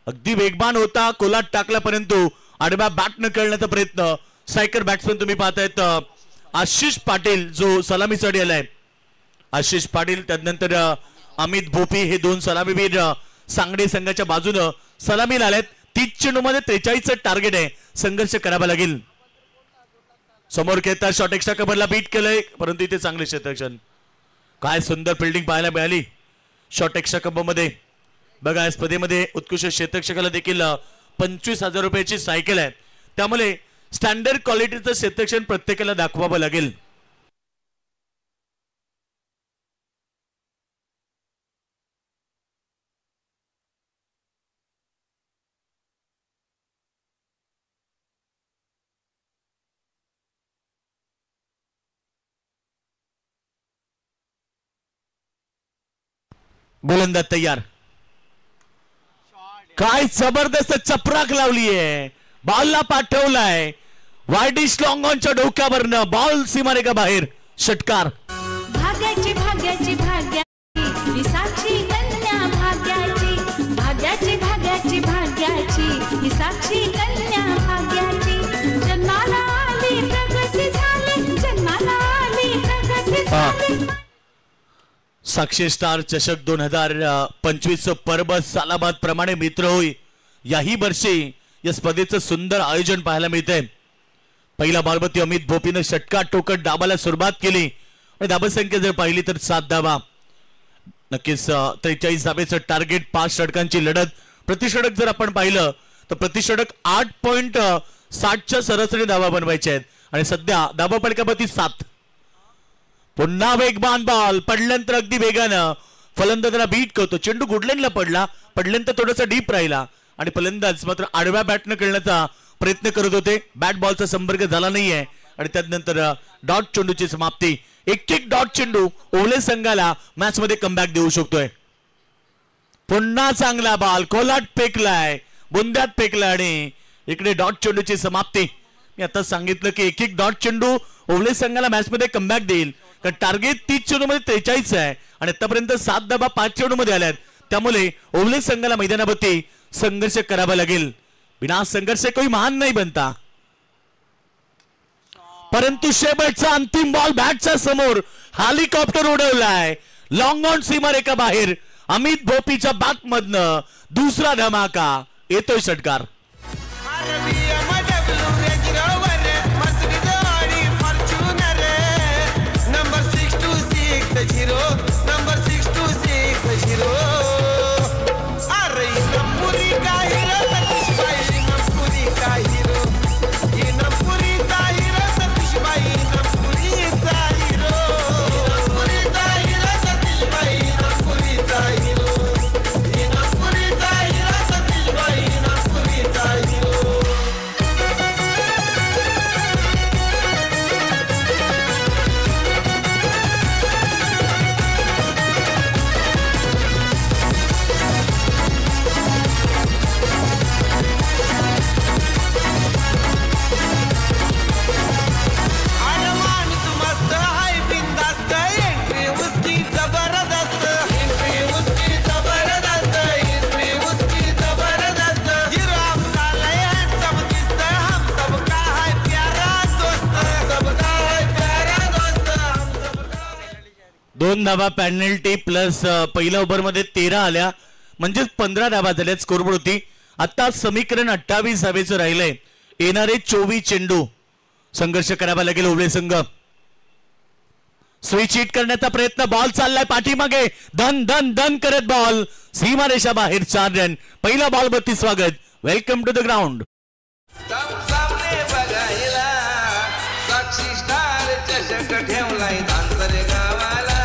अगदी वेगवान होता. कोलाट टाकला परंतु आडव्या बॅट न खेळण्याचा प्रयत्न. स्ट्रायकर बॅट्समन तुम्ही पाहतायत आशिष पाटील जो सलामीसाठी आलाय. आशिष पाटील त्यानंतर अमित भोपी हे 2 सलामीवीर सांगडे संघाच्या बाजूनं सलामीला आलेत. 30 चेंडूमध्ये 43 टार्गेट आहे. संघर्ष करावा लागेल. समोर खेळता शॉट एक्स्ट्रा कव्हरला बीट केलंय परंतु इथे चांगले क्षेत्ररक्षण. काय सुंदर फिल्डिंग पाहायला मिळाली शॉट एक्स्ट्रा कव्हर मध्ये. बघा या स्पर्धेमध्ये उत्कृष्ट क्षेत्ररक्षकाला देखील 25,000 रुपयाची सायकल आहे. त्यामुळे स्टँडर्ड क्वालिटीचं क्षेत्ररक्षण प्रत्येकाला दाखवावं लागेल. गोलंदाज तयार. काय जबरदस्त चपराक लावली आहे. बॉलला पाठवलाय वायडिश लॉंग ऑनच्या डोक्यावरनं बॉल सीमारेखा बाहेर. षटकार. भाग्याची भाग्याची भाग्याची साक्षी कन्या भाग्याची भाग्याची भाग्याची भाग्याची ही साक्षी कन्या भाग्याची. जन्माला आली प्रगती झाली जन्माला आली प्रगती झाली. साक्षी स्टार चषक 2025 पर्व सालाबाद प्रमाणे मित्र होई याही वर्षी या स्पर्धेचं सुंदर आयोजन पाहायला मिळतंय. पहिला बॉलवरती अमित भोपीनं षटकार टोकत डाबाला सुरुवात केली आणि धाबसंख्या जर पाहिली तर 7 धावा. नक्कीच 43 धाबेचं टार्गेट. 5 षटकांची लढत. प्रतिषटक जर आपण पाहिलं तर प्रतिषटक 8.60च्या सरासरी धावा बनवायच्या आहेत आणि सध्या धावा फलकावरती 7. पुन्हा वेगवान बॉल पडल्यानंतर अगदी वेगानं फलंदाजाला बीट करतो. चेंडू गुडलँडला पडल्यानंतर थोडासा डीप राहिला आणि फलंदाज मात्र आडव्या बॅटनं खेळण्याचा प्रयत्न करत होते. बॅट बॉलचा संपर्क झाला नाहीये आणि त्यानंतर डॉट चेंडूची समाप्ती. एक डॉट चेंडू ओवले संघाला मॅच मध्ये कमबॅक देऊ शकतोय. पुन्हा चांगला बॉल कोलाट फेकलाय बुंद्यात फेकला आणि इकडे डॉट चेंडूची समाप्ती. मी आता सांगितलं की एक डॉट चेंडू ओवले संघाला मॅच मध्ये कमबॅक देईल कारण टार्गेट 30 चेंडू मध्ये 43 आहे आणि आतापर्यंत 7 धावा 5 चेंडू मध्ये आल्यात. त्यामुळे ओवले संघाला मैदानावरती संघर्ष करावा लागेल. बिना संघर्ष कोई महान नाही बनता. परंतु शेवटचा अंतिम बॉल बॅटच्या समोर हेलिकॉप्टर उडवलाय लॉंग ऑन सीमारेखा बाहेर. अमित भोपीच्या बॅट मधनं दुसरा धमाका येतोय. षटकार. दोन धावा पेनल्टी प्लस पहिल्या ओव्हर मध्ये 13 आल्या म्हणजे 15 धावा झाल्या स्कोरबोर्ड होती. आता समीकरण 28 धावेचं राहिलंय. येणारे 24 चेंडू संघर्ष करावा लागेल ओवळे संघ. स्विच हिट करण्याचा प्रयत्न. बॉल चाललाय पाठीमागे धन धन धन करत बॉल सीमारेषा बाहेर. 4 रन. पहिला बॉल वरती स्वागत. Welcome to the ground. सामने बघायला साक्षी स्टार चषक ठेवलाय धानसरे गावाला.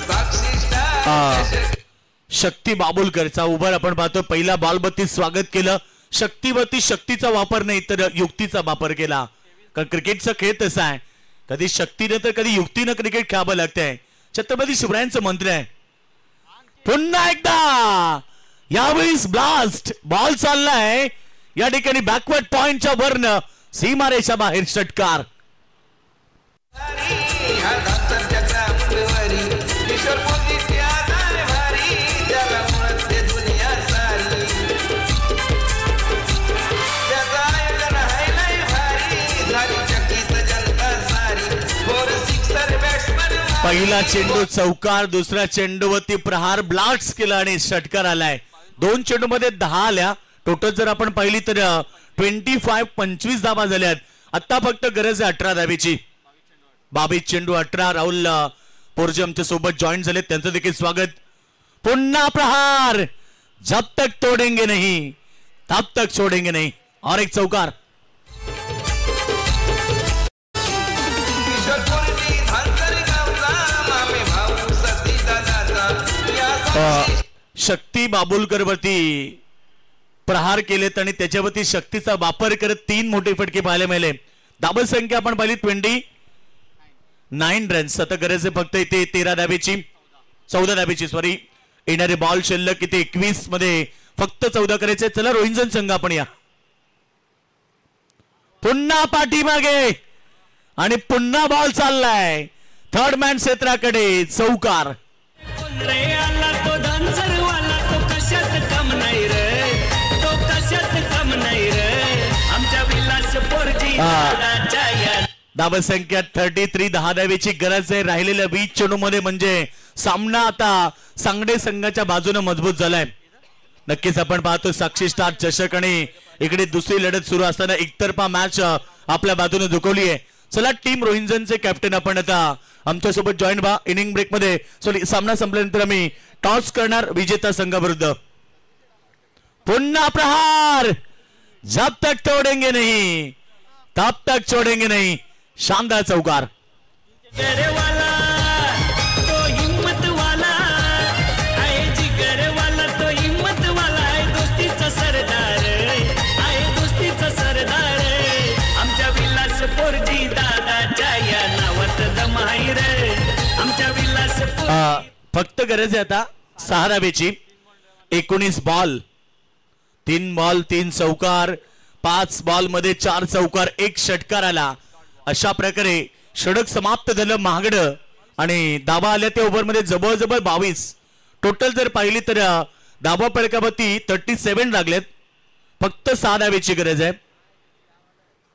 साक्षी स्टार शक्ती बाबुलकरचा उभा आपण पाहतो. पहिला बॉल वरती स्वागत केलं. शक्तीवरती शक्तीचा वापर नाही तर युक्तीचा वापर केला. कारण क्रिकेटचा खेळ तसा आहे. कधी शक्तीने तर कधी युक्तीनं क्रिकेट खेळावं लागतंय. छत्रपती शिवरायांचं मंत्र आहे. पुन्हा एकदा यावेळी ब्लास्ट. बॉल चाललाय या ठिकाणी बॅकवर्ड पॉइंटच्या वरनं सीमारेषा बाहेर. षटकार. पहिला चेंडू चौकार. दुसऱ्या चेंडूवरती प्रहार ब्लास्ट केला आणि षटकार आलाय. 2 चेंडू मध्ये 10 आल्या. टोटल जर आपण पाहिली तर 25 धावा झाल्यात. आता फक्त गरज आहे 18 धावेची. 22 चेंडू 18. राहुल पोरजे आमच्या सोबत जॉईन झाले, त्यांचं देखील स्वागत. पुन्हा प्रहार, जब तक तोडेंगे नहीं तब तक छोडेंगे नहीं. और एक चौकार. शक्ती बाबुलकर वरती प्रहार केलेत आणि त्याच्यावरती शक्तीचा वापर करत 3 मोठे फटके पाहायला मिळाले. धाबा संख्या आपण पाहिली 29 रन्स. आता गरज आहे फक्त इथे 14 धावेची सॉरी. येणारे बॉल शिल्लक इथे 21 मध्ये फक्त 14 करायचे. चला रोहिंजन संघ आपण या. पुन्हा पाठीमागे आणि पुन्हा बॉल चाललाय थर्ड मॅन क्षेत्राकडे. चौकार. धावा संख्या 33. 10 धावेची गरज आहे राहिलेल्या 20 चेंडू मध्ये. म्हणजे सामना आता सांगडे संघाच्या बाजूने मजबूत झालाय. नक्कीच आपण पाहतो साक्षी स्टार चषक आणि इकडे दुसरी लढत सुरू असताना एकतर्फा मॅच आपल्या बाजूने झुकवली आहे. चला टीम रोहिंजनचे कॅप्टन आपण आता आमच्या सोबत जॉईन व्हा. इनिंग ब्रेक मध्ये सॉरी सामना संपल्यानंतर आम्ही टॉस करणार विजेता संघाविरुद्ध. पुन्हा प्रहार, जब तक तोडेंगे नहीं तब तक छोडेंगे नहीं. शानदार चौकार. फक्त गरज आहे आता 6 धावेची. 19 बॉल, 3 बॉल 3 चौकार. 5 बॉल मध्ये 4 चौकार 1 षटकार आला. अशा प्रकारे षटक समाप्त झालं महागडं आणि धावा आल्या त्या ओव्हर मध्ये जवळजवळ 22. टोटल जर पाहिली तर धावा फलकावरती 37 लागलेत. फक्त 6 धावेची गरज आहे.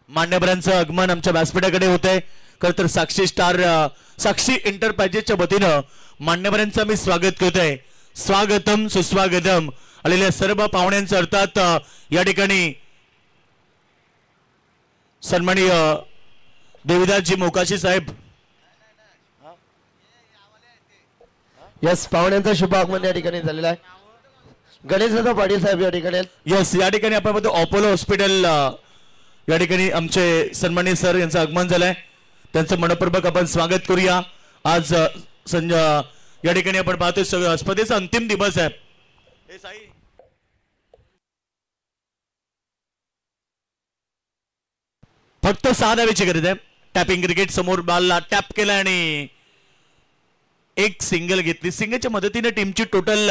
मान्यवरांचं आगमन आमच्या व्यासपीठाकडे होत आहे. खरं तर साक्षी एंटरप्राइजेसच्या वतीनं मान्यवरांचं मी स्वागत करतोय. स्वागतम सुस्वागतम. आलेल्या सर्व पाहुण्यांचं अर्थात या ठिकाणी सन्माननीय देविदासजी मोकाशी साहेब. यस, पाहुण्यांचं शुभ आगमन या ठिकाणी झालेलं आहे. गणेशदादा पाटील साहेब या ठिकाणी. यस, या ठिकाणी आपण बघतो अपोलो हॉस्पिटल या ठिकाणी आमचे सन्माननीय सर यांचं आगमन झालंय. त्यांचं मनपूर्वक आपण स्वागत करूया. आज या ठिकाणी आपण पाहतोय स्पर्धेचा अंतिम दिवस आहे. फक्त 6 धावेची गरज आहे. टॅपिंग क्रिकेट समोर बॉलला टॅप केला आणि एक सिंगल घेतली. सिंगलच्या मदतीने टीमची टोटल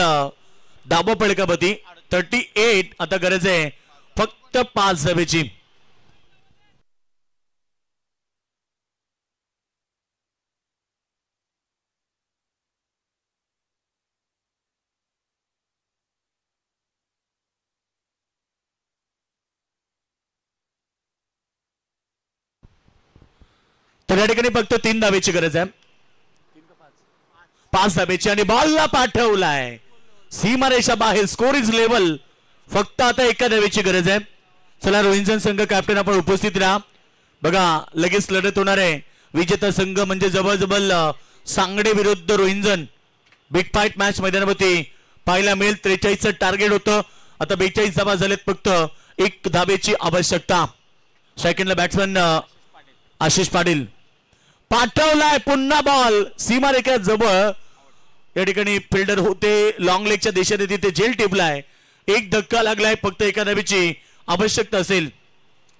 धावा फलकावरती 38. आता गरज आहे फक्त 5 धावेची. तर या ठिकाणी फक्त 3 धावेची गरज आहे. 5 धावेची आणि बॉलला पाठवलाय सीमारेषा बाहेर. Score is level. फक्त आता 1 धावेची गरज आहे. चला रोहिंजन संघ कॅप्टन आपण उपस्थित राहा. बघा लगेच लढत होणार आहे. विजेता संघ म्हणजे जवळजवळ सांगडे विरुद्ध रोहिंजन. बिग फाईट मॅच मैदानावरती पाहायला मिळेल. 43चं टार्गेट होतं. आता 42 धावा झालेत. फक्त 1 धावेची आवश्यकता. सेकंडला बॅट्समन आशिष पाटील. पाठवलाय पुन्हा बॉल सीमारेखा जवळ. या ठिकाणी फिल्डर होते लॉंग लेगच्या दिशेने, तिथे झेल टिपलाय. 1 धक्का लागलाय. फक्त 1 धावेची आवश्यकता असेल.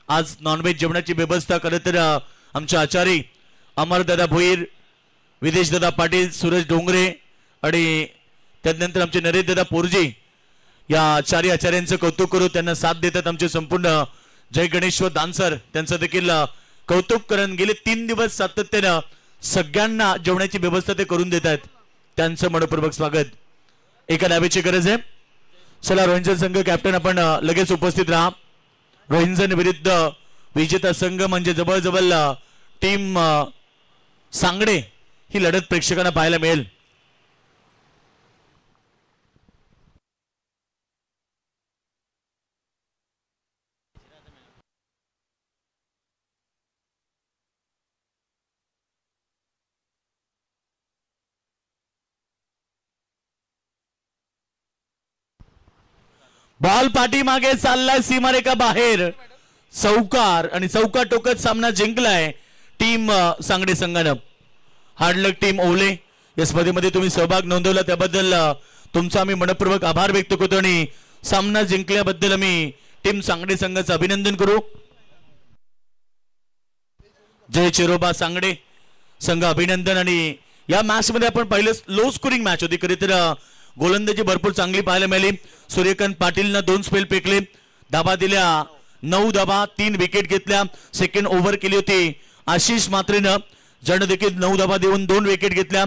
आज नॉनव्हेज जेवणाची व्यवस्था करत तर आमचे आचारी अमरदादा भोईर, विदेशदादा पाटील, सूरज डोंगरे आणि त्यानंतर आमचे नरेशदादा पोरजी या चारी आचार्यांचं कौतुक करू. त्यांना साथ देतात आमचे संपूर्ण जय गणेश्वर दानसर. त्यांचं देखील कौतुक करून गेले 3 दिवस सातत्यानं सगळ्यांना जेवणाची व्यवस्था ते करून देत आहेत. त्यांचं मनपूर्वक स्वागत. 1 धावेची गरज आहे. चला रोहिंजन संघ कॅप्टन आपण लगेच उपस्थित राहा. रोहिंजन विरुद्ध विजेता संघ म्हणजे जवळजवळ टीम सांगडे ही लढत प्रेक्षकांना पाहायला मिळेल. बॉल पाठीमागे चाललाय सीमारेखा बाहेर चौकार आणि चौकार टोकत सामना जिंकलाय टीम सांगडे संघानं. हार्डलक टीम ओवले या स्पर्धेमध्ये तुम्ही सहभाग नोंदवला त्याबद्दल तुमचा आम्ही मनपूर्वक आभार व्यक्त करतो आणि सामना जिंकल्याबद्दल आम्ही टीम सांगडे संघाचं अभिनंदन करू. जय चिरोबा सांगडे संघ अभिनंदन. आणि या मॅच मध्ये आपण पहिले लो स्कोरिंग मॅच होती खरी तर गोलंदाजी भरपूर चांगली पाहायला मिळाली. सूर्यकांत पाटीलनं 2 स्पेल फेकले, धाबा दिल्या 9 धाबा, 3 विकेट घेतल्या. सेकंड ओव्हर केली होती आशिष मात्रेनं, ज्यानं देखील 9 धाबा देऊन 2 विकेट घेतल्या.